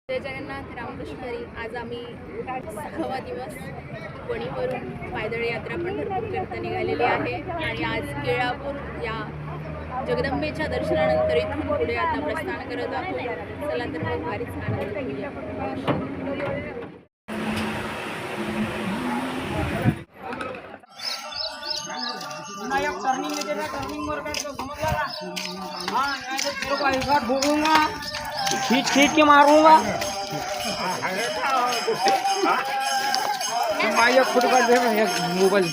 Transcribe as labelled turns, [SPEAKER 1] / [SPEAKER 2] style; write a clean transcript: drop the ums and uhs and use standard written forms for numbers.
[SPEAKER 1] जय जगन्नाथ रामकृष्ण हरी. आज आम्ही 6वा दिवस वणीवरून पायदळ यात्रा पंढरपूर करता निघालेली आहे आणि आज केळापूर या जगदंबेच्या दर्शनानंतर इथून पुढे आता प्रस्थान करत आहोत. चला तर मग वारीचा आनंद घेऊया.
[SPEAKER 2] खींच खींच के मारूंगा माझ्या फुटबॉल मोबाईल